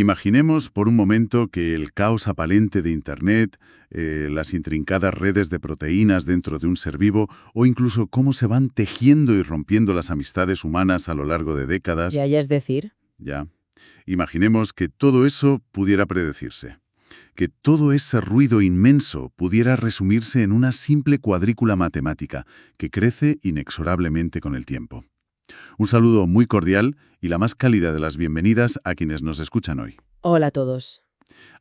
Imaginemos por un momento que el caos aparente de Internet, las intrincadas redes de proteínas dentro de un ser vivo, o incluso cómo se van tejiendo y rompiendo las amistades humanas a lo largo de décadas. Ya es decir. Ya. Imaginemos que todo eso pudiera predecirse. Que todo ese ruido inmenso pudiera resumirse en una simple cuadrícula matemática que crece inexorablemente con el tiempo. Un saludo muy cordial y la más cálida de las bienvenidas a quienes nos escuchan hoy. Hola a todos.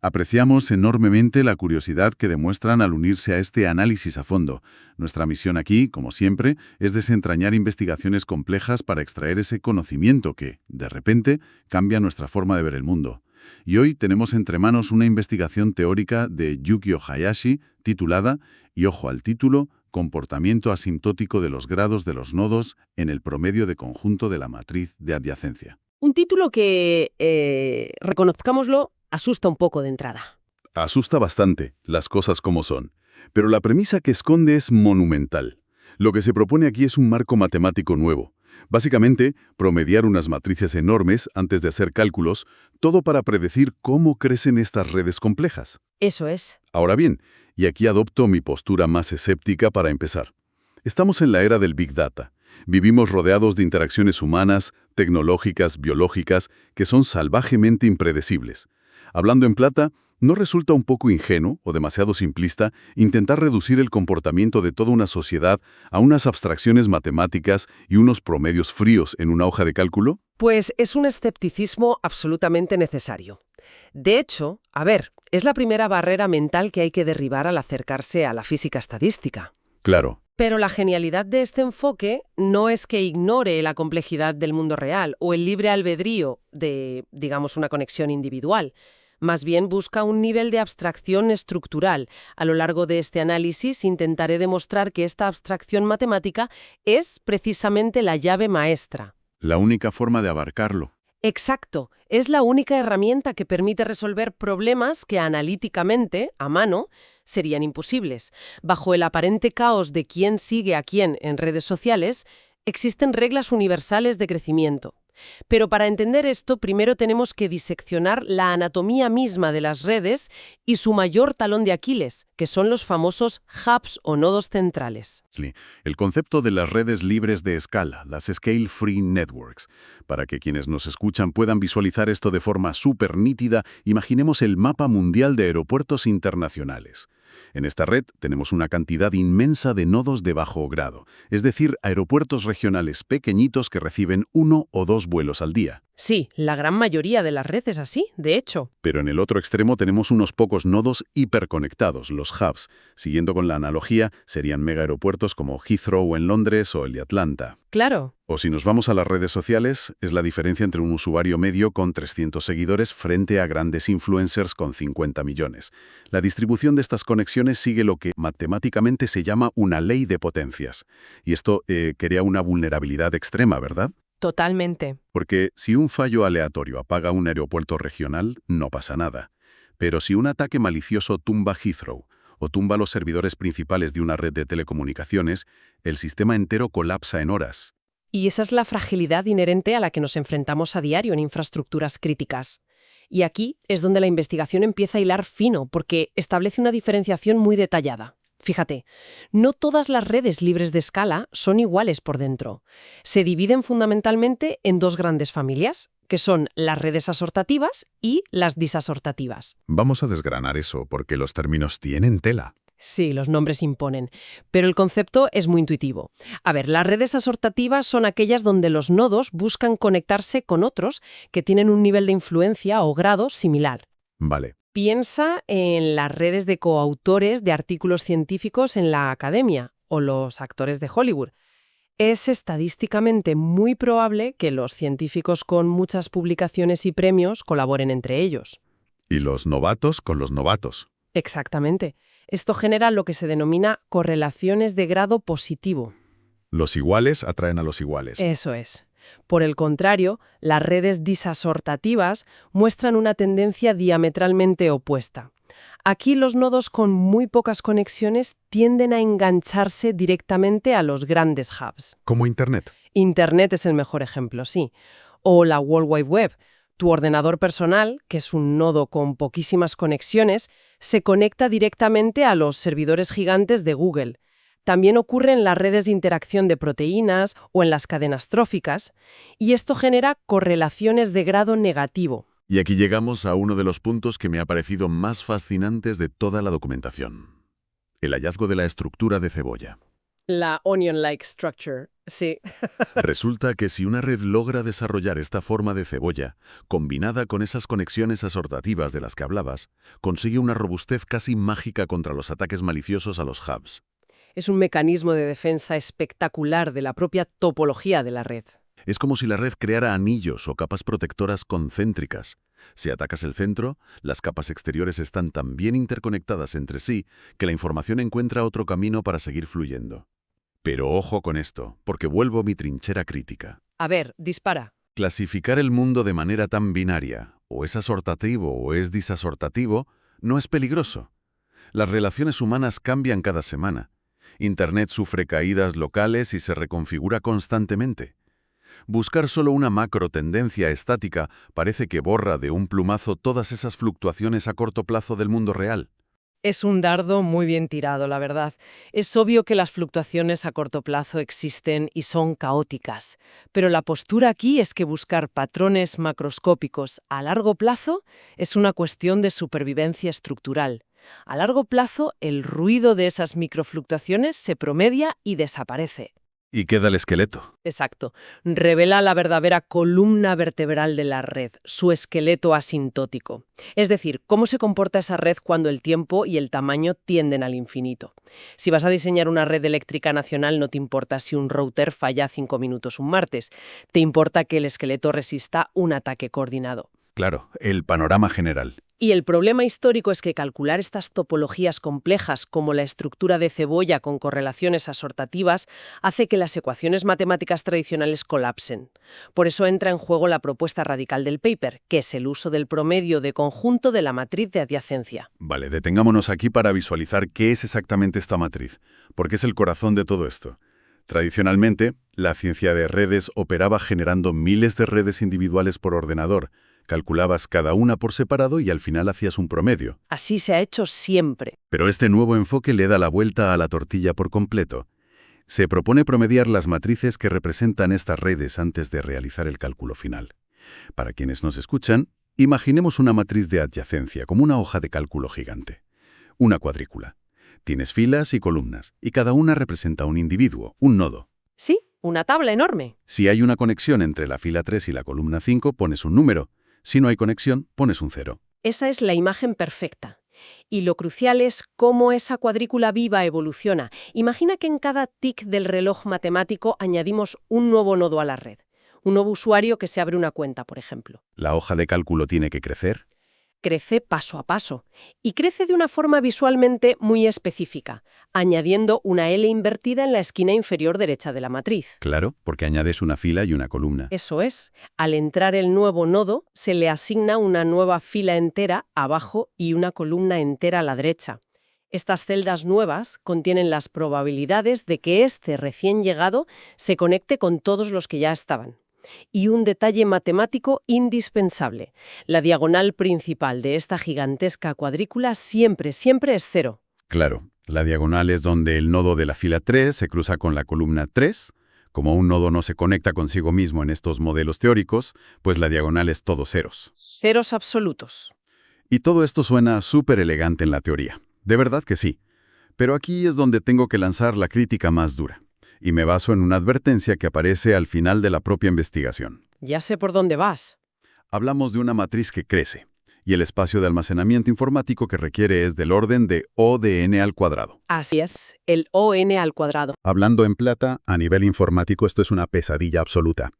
Apreciamos enormemente la curiosidad que demuestran al unirse a este análisis a fondo. Nuestra misión aquí, como siempre, es desentrañar investigaciones complejas para extraer ese conocimiento que, de repente, cambia nuestra forma de ver el mundo. Y hoy tenemos entre manos una investigación teórica de Yukio Hayashi titulada, y ojo al título, Comportamiento asintótico de los grados de los nodos en el promedio de conjunto de la matriz de adyacencia. Un título que, reconozcámoslo, asusta un poco de entrada. Asusta bastante, las cosas como son. Pero la premisa que esconde es monumental. Lo que se propone aquí es un marco matemático nuevo. Básicamente, promediar unas matrices enormes antes de hacer cálculos, todo para predecir cómo crecen estas redes complejas. Eso es. Ahora bien, y aquí adopto mi postura más escéptica para empezar. Estamos en la era del Big Data. Vivimos rodeados de interacciones humanas, tecnológicas, biológicas, que son salvajemente impredecibles. Hablando en plata, ¿no resulta un poco ingenuo o demasiado simplista intentar reducir el comportamiento de toda una sociedad a unas abstracciones matemáticas y unos promedios fríos en una hoja de cálculo? Pues es un escepticismo absolutamente necesario. De hecho, es la primera barrera mental que hay que derribar al acercarse a la física estadística. Claro. Pero la genialidad de este enfoque no es que ignore la complejidad del mundo real o el libre albedrío de, digamos, una conexión individual. Más bien busca un nivel de abstracción estructural. A lo largo de este análisis intentaré demostrar que esta abstracción matemática es precisamente la llave maestra. La única forma de abarcarlo. Exacto, es la única herramienta que permite resolver problemas que analíticamente, a mano, serían imposibles. Bajo el aparente caos de quién sigue a quién en redes sociales, existen reglas universales de crecimiento. Pero para entender esto, primero tenemos que diseccionar la anatomía misma de las redes y su mayor talón de Aquiles, que son los famosos hubs o nodos centrales. Sí, el concepto de las redes libres de escala, las Scale Free Networks. Para que quienes nos escuchan puedan visualizar esto de forma súper nítida, imaginemos el mapa mundial de aeropuertos internacionales. En esta red tenemos una cantidad inmensa de nodos de bajo grado, es decir, aeropuertos regionales pequeñitos que reciben 1 o 2 vuelos al día. Sí, la gran mayoría de las redes así, de hecho. Pero en el otro extremo tenemos unos pocos nodos hiperconectados, los hubs. Siguiendo con la analogía, serían megaaeropuertos como Heathrow en Londres o el de Atlanta. Claro. O si nos vamos a las redes sociales, es la diferencia entre un usuario medio con 300 seguidores frente a grandes influencers con 50 millones. La distribución de estas conexiones sigue lo que matemáticamente se llama una ley de potencias. Y esto crea una vulnerabilidad extrema, ¿verdad? Totalmente. Porque si un fallo aleatorio apaga un aeropuerto regional, no pasa nada. Pero si un ataque malicioso tumba Heathrow o tumba los servidores principales de una red de telecomunicaciones, el sistema entero colapsa en horas. Y esa es la fragilidad inherente a la que nos enfrentamos a diario en infraestructuras críticas. Y aquí es donde la investigación empieza a hilar fino, porque establece una diferenciación muy detallada. Fíjate, no todas las redes libres de escala son iguales por dentro. Se dividen fundamentalmente en dos grandes familias, que son las redes asortativas y las disasortativas. Vamos a desgranar eso, porque los términos tienen tela. Sí, los nombres imponen, pero el concepto es muy intuitivo. Las redes asortativas son aquellas donde los nodos buscan conectarse con otros que tienen un nivel de influencia o grado similar. Vale. Piensa en las redes de coautores de artículos científicos en la academia o los actores de Hollywood. Es estadísticamente muy probable que los científicos con muchas publicaciones y premios colaboren entre ellos. Y los novatos con los novatos. Exactamente. Esto genera lo que se denomina correlaciones de grado positivo. Los iguales atraen a los iguales. Eso es. Por el contrario, las redes disasortativas muestran una tendencia diametralmente opuesta. Aquí los nodos con muy pocas conexiones tienden a engancharse directamente a los grandes hubs. Como Internet. Internet es el mejor ejemplo, sí. O la World Wide Web. Tu ordenador personal, que es un nodo con poquísimas conexiones, se conecta directamente a los servidores gigantes de Google. También ocurre en las redes de interacción de proteínas o en las cadenas tróficas, y esto genera correlaciones de grado negativo. Y aquí llegamos a uno de los puntos que me ha parecido más fascinantes de toda la documentación. El hallazgo de la estructura de cebolla. La onion-like structure, sí. Resulta que si una red logra desarrollar esta forma de cebolla, combinada con esas conexiones asortativas de las que hablabas, consigue una robustez casi mágica contra los ataques maliciosos a los hubs. Es un mecanismo de defensa espectacular de la propia topología de la red. Es como si la red creara anillos o capas protectoras concéntricas. Si atacas el centro, las capas exteriores están tan bien interconectadas entre sí que la información encuentra otro camino para seguir fluyendo. Pero ojo con esto, porque vuelvo a mi trinchera crítica. A ver, dispara. Clasificar el mundo de manera tan binaria, o es asortativo o es disasortativo, no es peligroso. Las relaciones humanas cambian cada semana. Internet sufre caídas locales y se reconfigura constantemente. Buscar solo una macro tendencia estática parece que borra de un plumazo todas esas fluctuaciones a corto plazo del mundo real. Es un dardo muy bien tirado, la verdad. Es obvio que las fluctuaciones a corto plazo existen y son caóticas, pero la postura aquí es que buscar patrones macroscópicos a largo plazo es una cuestión de supervivencia estructural. A largo plazo, el ruido de esas microfluctuaciones se promedia y desaparece. Y queda el esqueleto. Exacto. Revela la verdadera columna vertebral de la red, su esqueleto asintótico. Es decir, cómo se comporta esa red cuando el tiempo y el tamaño tienden al infinito. Si vas a diseñar una red eléctrica nacional, no te importa si un router falla 5 minutos un martes. Te importa que el esqueleto resista un ataque coordinado. Claro, el panorama general. Y el problema histórico es que calcular estas topologías complejas como la estructura de cebolla con correlaciones asortativas hace que las ecuaciones matemáticas tradicionales colapsen. Por eso entra en juego la propuesta radical del paper, que es el uso del promedio de conjunto de la matriz de adyacencia. Vale, detengámonos aquí para visualizar qué es exactamente esta matriz, porque es el corazón de todo esto. Tradicionalmente, la ciencia de redes operaba generando miles de redes individuales por ordenador. Calculabas cada una por separado y al final hacías un promedio. Así se ha hecho siempre. Pero este nuevo enfoque le da la vuelta a la tortilla por completo. Se propone promediar las matrices que representan estas redes antes de realizar el cálculo final. Para quienes nos escuchan, imaginemos una matriz de adyacencia como una hoja de cálculo gigante. Una cuadrícula. Tienes filas y columnas, y cada una representa un individuo, un nodo. Sí, una tabla enorme. Si hay una conexión entre la fila 3 y la columna 5, pones un número. Si no hay conexión, pones un 0. Esa es la imagen perfecta. Y lo crucial es cómo esa cuadrícula viva evoluciona. Imagina que en cada tic del reloj matemático añadimos un nuevo nodo a la red. Un nuevo usuario que se abre una cuenta, por ejemplo. La hoja de cálculo tiene que crecer. Crece paso a paso. Y crece de una forma visualmente muy específica, añadiendo una L invertida en la esquina inferior derecha de la matriz. Claro, porque añades una fila y una columna. Eso es. Al entrar el nuevo nodo, se le asigna una nueva fila entera abajo y una columna entera a la derecha. Estas celdas nuevas contienen las probabilidades de que este recién llegado se conecte con todos los que ya estaban. Y un detalle matemático indispensable. La diagonal principal de esta gigantesca cuadrícula siempre es 0. Claro, la diagonal es donde el nodo de la fila 3 se cruza con la columna 3. Como un nodo no se conecta consigo mismo en estos modelos teóricos, pues la diagonal es todo ceros. Ceros absolutos. Y todo esto suena súper elegante en la teoría. De verdad que sí. Pero aquí es donde tengo que lanzar la crítica más dura. Y me baso en una advertencia que aparece al final de la propia investigación. Ya sé por dónde vas. Hablamos de una matriz que crece, y el espacio de almacenamiento informático que requiere es del orden de O de n al cuadrado. Así es, el ON al cuadrado. Hablando en plata, a nivel informático esto es una pesadilla absoluta.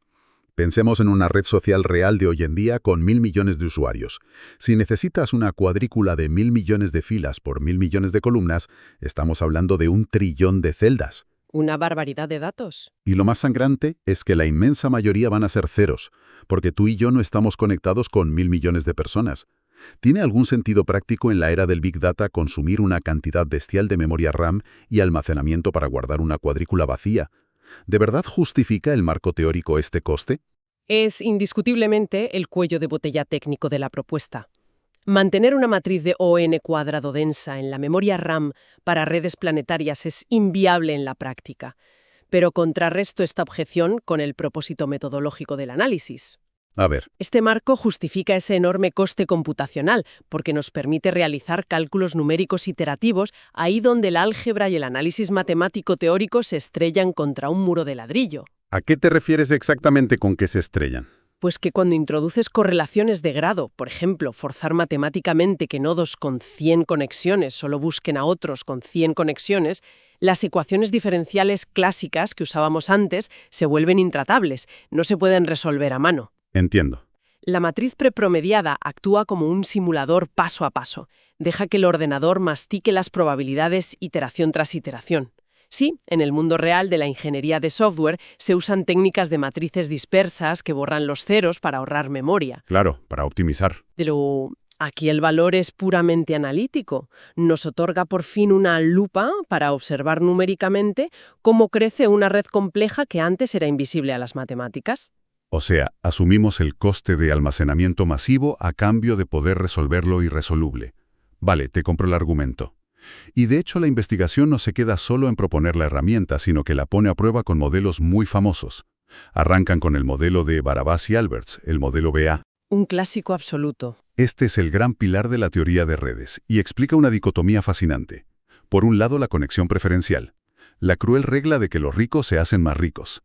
Pensemos en una red social real de hoy en día con 1.000 millones de usuarios. Si necesitas una cuadrícula de 1.000 millones de filas por 1.000 millones de columnas, estamos hablando de 1 trillón de celdas. Una barbaridad de datos. Y lo más sangrante es que la inmensa mayoría van a ser ceros, porque tú y yo no estamos conectados con 1.000 millones de personas. ¿Tiene algún sentido práctico en la era del Big Data consumir una cantidad bestial de memoria RAM y almacenamiento para guardar una cuadrícula vacía? ¿De verdad justifica el marco teórico este coste? Es indiscutiblemente el cuello de botella técnico de la propuesta. Mantener una matriz de ON cuadrado densa en la memoria RAM para redes planetarias es inviable en la práctica, pero contrarresto esta objeción con el propósito metodológico del análisis. A ver, Este marco justifica ese enorme coste computacional porque nos permite realizar cálculos numéricos iterativos ahí donde el álgebra y el análisis matemático teórico se estrellan contra un muro de ladrillo. ¿a qué te refieres exactamente con que se estrellan? Pues que cuando introduces correlaciones de grado, por ejemplo, forzar matemáticamente que nodos con 100 conexiones solo busquen a otros con 100 conexiones, las ecuaciones diferenciales clásicas que usábamos antes se vuelven intratables, no se pueden resolver a mano. Entiendo. La matriz prepromediada actúa como un simulador paso a paso, deja que el ordenador mastique las probabilidades iteración tras iteración. Sí, en el mundo real de la ingeniería de software se usan técnicas de matrices dispersas que borran los ceros para ahorrar memoria. Claro, para optimizar. Pero aquí el valor es puramente analítico. Nos otorga por fin una lupa para observar numéricamente cómo crece una red compleja que antes era invisible a las matemáticas. O sea, asumimos el coste de almacenamiento masivo a cambio de poder resolver lo irresoluble. Vale, te compro el argumento. Y de hecho la investigación no se queda solo en proponer la herramienta, sino que la pone a prueba con modelos muy famosos. Arrancan con el modelo de Barabás y Alberts, el modelo BA. Un clásico absoluto. Este es el gran pilar de la teoría de redes y explica una dicotomía fascinante. Por un lado, la conexión preferencial, la cruel regla de que los ricos se hacen más ricos.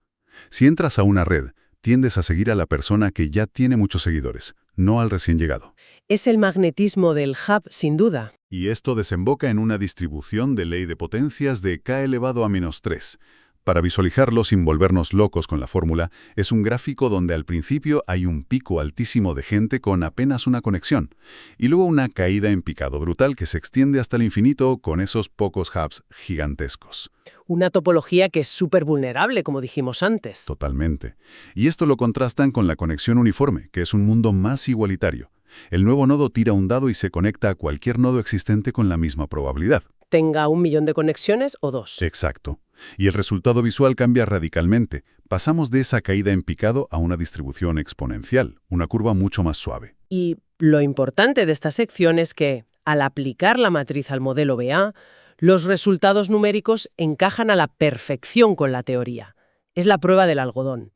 Si entras a una red, tiendes a seguir a la persona que ya tiene muchos seguidores, no al recién llegado. Es el magnetismo del hub, sin duda. Y esto desemboca en una distribución de ley de potencias de k elevado a -3. Para visualizarlo sin volvernos locos con la fórmula, es un gráfico donde al principio hay un pico altísimo de gente con apenas una conexión, y luego una caída en picado brutal que se extiende hasta el infinito con esos pocos hubs gigantescos. Una topología que es súper vulnerable, como dijimos antes. Totalmente. Y esto lo contrastan con la conexión uniforme, que es un mundo más igualitario. El nuevo nodo tira un dado y se conecta a cualquier nodo existente con la misma probabilidad. Tenga 1 millón de conexiones o 2. Exacto. Y el resultado visual cambia radicalmente. Pasamos de esa caída en picado a una distribución exponencial, una curva mucho más suave. Y lo importante de esta sección es que, al aplicar la matriz al modelo BA, los resultados numéricos encajan a la perfección con la teoría. Es la prueba del algodón.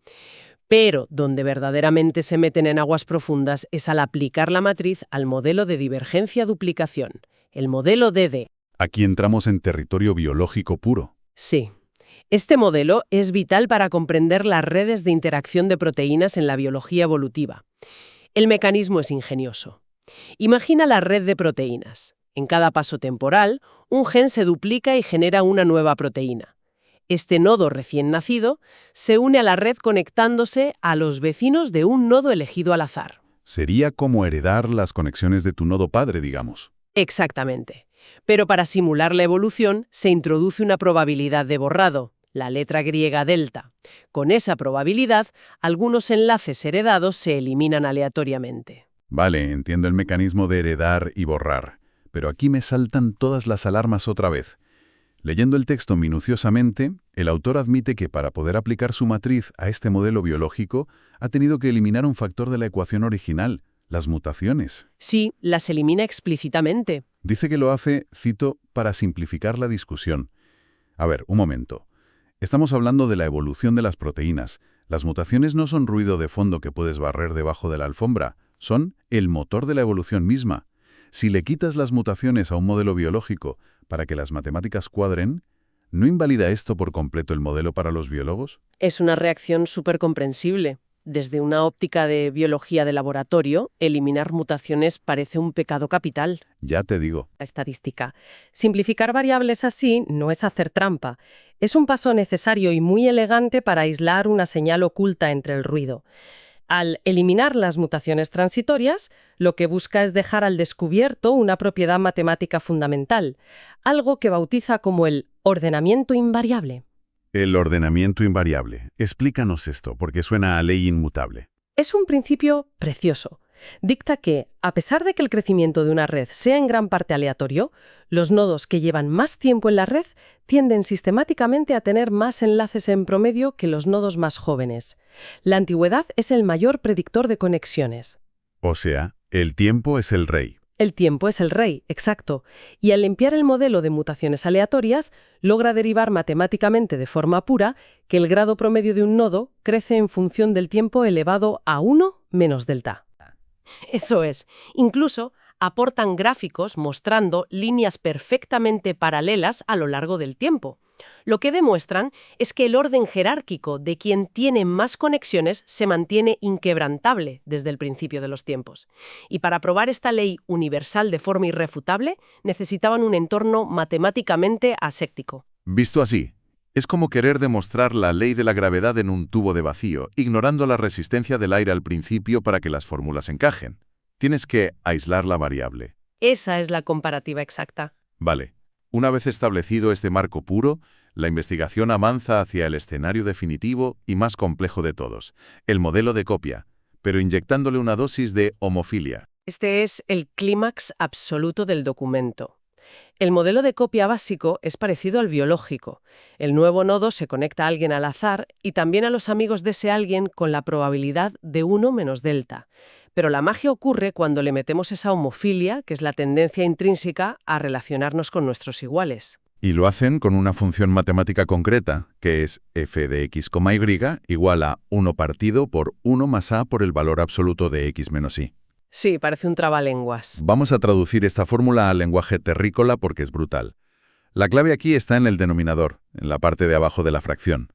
Pero donde verdaderamente se meten en aguas profundas es al aplicar la matriz al modelo de divergencia-duplicación, el modelo DD. Aquí entramos en territorio biológico puro. Sí. Este modelo es vital para comprender las redes de interacción de proteínas en la biología evolutiva. El mecanismo es ingenioso. Imagina la red de proteínas. En cada paso temporal, un gen se duplica y genera una nueva proteína. Este nodo recién nacido se une a la red conectándose a los vecinos de un nodo elegido al azar. Sería como heredar las conexiones de tu nodo padre, digamos. Exactamente. Pero para simular la evolución se introduce una probabilidad de borrado, la letra griega delta. Con esa probabilidad, algunos enlaces heredados se eliminan aleatoriamente. Vale, entiendo el mecanismo de heredar y borrar. Pero aquí me saltan todas las alarmas otra vez. Leyendo el texto minuciosamente, el autor admite que para poder aplicar su matriz a este modelo biológico, ha tenido que eliminar un factor de la ecuación original, las mutaciones. Sí, las elimina explícitamente. Dice que lo hace, cito, para simplificar la discusión. A ver, un momento. Estamos hablando de la evolución de las proteínas. Las mutaciones no son ruido de fondo que puedes barrer debajo de la alfombra, son el motor de la evolución misma. Si le quitas las mutaciones a un modelo biológico para que las matemáticas cuadren, ¿no invalida esto por completo el modelo para los biólogos? Es una reacción súper comprensible. Desde una óptica de biología de laboratorio, eliminar mutaciones parece un pecado capital. Ya te digo. La estadística. Simplificar variables así no es hacer trampa. Es un paso necesario y muy elegante para aislar una señal oculta entre el ruido. Al eliminar las mutaciones transitorias, lo que busca es dejar al descubierto una propiedad matemática fundamental, algo que bautiza como el ordenamiento invariable. El ordenamiento invariable. Explícanos esto, porque suena a ley inmutable. Es un principio precioso. Dicta que, a pesar de que el crecimiento de una red sea en gran parte aleatorio, los nodos que llevan más tiempo en la red tienden sistemáticamente a tener más enlaces en promedio que los nodos más jóvenes. La antigüedad es el mayor predictor de conexiones. O sea, el tiempo es el rey. El tiempo es el rey, exacto, y al limpiar el modelo de mutaciones aleatorias, logra derivar matemáticamente de forma pura que el grado promedio de un nodo crece en función del tiempo elevado a 1 menos delta. Eso es, incluso aportan gráficos mostrando líneas perfectamente paralelas a lo largo del tiempo. Lo que demuestran es que el orden jerárquico de quien tiene más conexiones se mantiene inquebrantable desde el principio de los tiempos. Y para probar esta ley universal de forma irrefutable, necesitaban un entorno matemáticamente aséctico. Visto así, es como querer demostrar la ley de la gravedad en un tubo de vacío, ignorando la resistencia del aire al principio para que las fórmulas encajen. Tienes que aislar la variable. Esa es la comparativa exacta. Vale. Una vez establecido este marco puro, la investigación avanza hacia el escenario definitivo y más complejo de todos, el modelo de copia, pero inyectándole una dosis de homofilia. Este es el clímax absoluto del documento. El modelo de copia básico es parecido al biológico. El nuevo nodo se conecta a alguien al azar y también a los amigos de ese alguien con la probabilidad de 1 menos delta. Pero la magia ocurre cuando le metemos esa homofilia, que es la tendencia intrínseca a relacionarnos con nuestros iguales. Y lo hacen con una función matemática concreta, que es f de x, y igual a 1 partido por 1 más a por el valor absoluto de x menos y. Sí, parece un trabalenguas. Vamos a traducir esta fórmula al lenguaje terrícola porque es brutal. La clave aquí está en el denominador, en la parte de abajo de la fracción.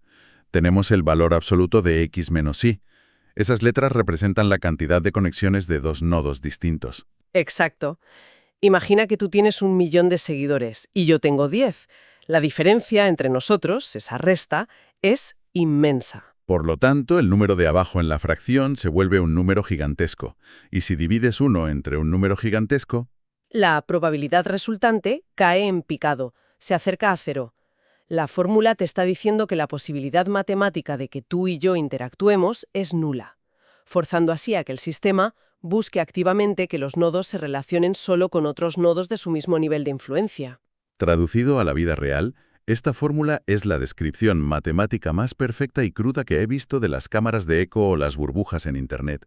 Tenemos el valor absoluto de x menos y. Esas letras representan la cantidad de conexiones de dos nodos distintos. Exacto. Imagina que tú tienes 1 millón de seguidores y yo tengo 10. La diferencia entre nosotros, esa resta, es inmensa. Por lo tanto, el número de abajo en la fracción se vuelve un número gigantesco. Y si divides 1 entre un número gigantesco, La probabilidad resultante cae en picado, se acerca a 0. La fórmula te está diciendo que la posibilidad matemática de que tú y yo interactuemos es nula, forzando así a que el sistema busque activamente que los nodos se relacionen solo con otros nodos de su mismo nivel de influencia. traducido a la vida real, esta fórmula es la descripción matemática más perfecta y cruda que he visto de las cámaras de eco o las burbujas en Internet.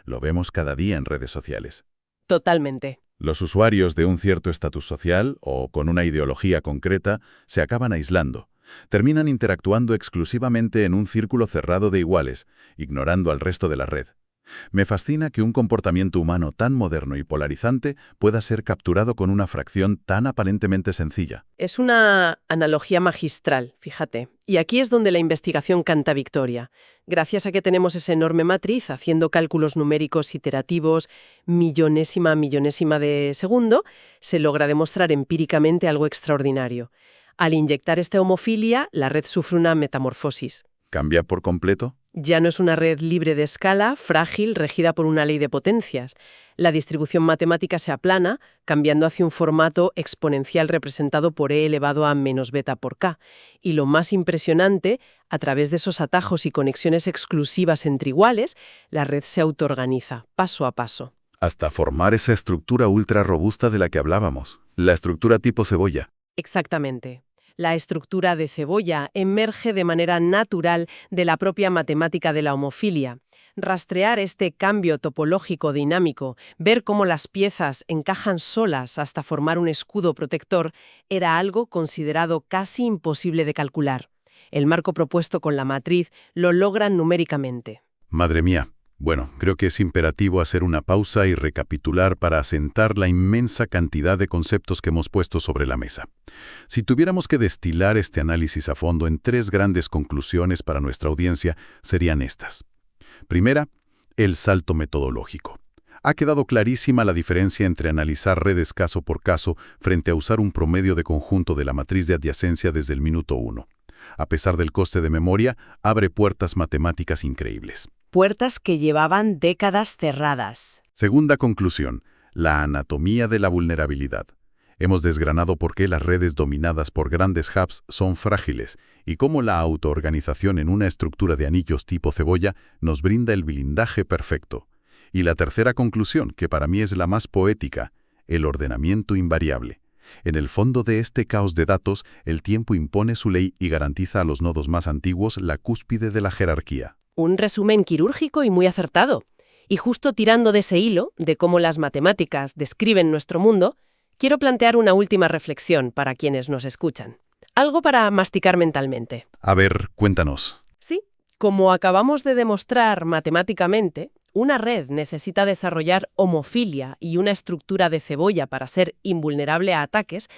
Lo vemos cada día en redes sociales. Totalmente. Los usuarios de un cierto estatus social o con una ideología concreta se acaban aislando. Terminan interactuando exclusivamente en un círculo cerrado de iguales, ignorando al resto de la red. Me fascina que un comportamiento humano tan moderno y polarizante pueda ser capturado con una fracción tan aparentemente sencilla. Es una analogía magistral, fíjate. Y aquí es donde la investigación canta victoria. Gracias a que tenemos esa enorme matriz haciendo cálculos numéricos iterativos, millonésima a millonésima de segundo, se logra demostrar empíricamente algo extraordinario. Al inyectar esta homofilia, la red sufre una metamorfosis. ¿Cambia por completo? Ya no es una red libre de escala, frágil, regida por una ley de potencias. La distribución matemática se aplana, cambiando hacia un formato exponencial representado por e elevado a menos beta por k. Y lo más impresionante, a través de esos atajos y conexiones exclusivas entre iguales, la red se autoorganiza, paso a paso. Hasta formar esa estructura ultra robusta de la que hablábamos, la estructura tipo cebolla. Exactamente. La estructura de cebolla emerge de manera natural de la propia matemática de la homofilia. Rastrear este cambio topológico dinámico, ver cómo las piezas encajan solas hasta formar un escudo protector, era algo considerado casi imposible de calcular. El marco propuesto con la matriz lo logran numéricamente. Madre mía. Bueno, creo que es imperativo hacer una pausa y recapitular para asentar la inmensa cantidad de conceptos que hemos puesto sobre la mesa. Si tuviéramos que destilar este análisis a fondo en 3 grandes conclusiones para nuestra audiencia, serían estas. Primera, el salto metodológico. Ha quedado clarísima la diferencia entre analizar redes caso por caso frente a usar un promedio de conjunto de la matriz de adyacencia desde el minuto 1. A pesar del coste de memoria, abre puertas matemáticas increíbles. Puertas que llevaban décadas cerradas. Segunda conclusión, la anatomía de la vulnerabilidad. Hemos desgranado por qué las redes dominadas por grandes hubs son frágiles y cómo la autoorganización en una estructura de anillos tipo cebolla nos brinda el blindaje perfecto. Y la tercera conclusión, que para mí es la más poética, el ordenamiento invariable. En el fondo de este caos de datos, el tiempo impone su ley y garantiza a los nodos más antiguos la cúspide de la jerarquía. Un resumen quirúrgico y muy acertado. Y justo tirando de ese hilo, de cómo las matemáticas describen nuestro mundo, quiero plantear una última reflexión para quienes nos escuchan. Algo para masticar mentalmente. A ver, cuéntanos. Sí, como acabamos de demostrar matemáticamente, una red necesita desarrollar homofilia y una estructura de cebolla para ser invulnerable a ataques.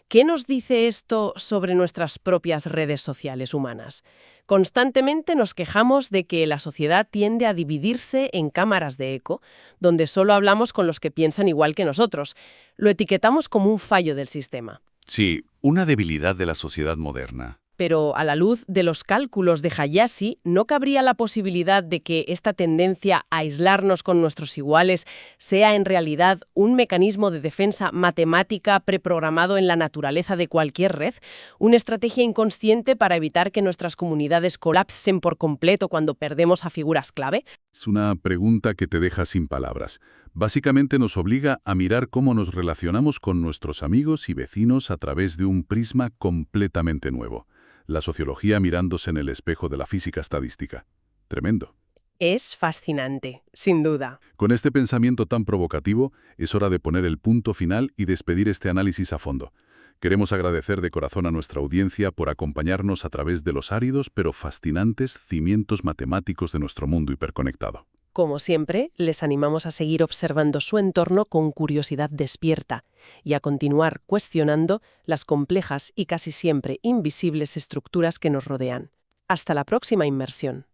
¿Qué nos dice esto sobre nuestras propias redes sociales humanas? Constantemente nos quejamos de que la sociedad tiende a dividirse en cámaras de eco, donde solo hablamos con los que piensan igual que nosotros. Lo etiquetamos como un fallo del sistema. Sí, una debilidad de la sociedad moderna. Pero a la luz de los cálculos de Hayashi, ¿no cabría la posibilidad de que esta tendencia a aislarnos con nuestros iguales sea en realidad un mecanismo de defensa matemática preprogramado en la naturaleza de cualquier red? ¿Una estrategia inconsciente para evitar que nuestras comunidades colapsen por completo cuando perdemos a figuras clave? Es una pregunta que te deja sin palabras. Básicamente nos obliga a mirar cómo nos relacionamos con nuestros amigos y vecinos a través de un prisma completamente nuevo. La sociología mirándose en el espejo de la física estadística. Tremendo. Es fascinante, sin duda. Con este pensamiento tan provocativo, es hora de poner el punto final y despedir este análisis a fondo. Queremos agradecer de corazón a nuestra audiencia por acompañarnos a través de los áridos pero fascinantes cimientos matemáticos de nuestro mundo hiperconectado. Como siempre, les animamos a seguir observando su entorno con curiosidad despierta y a continuar cuestionando las complejas y casi siempre invisibles estructuras que nos rodean. Hasta la próxima inmersión.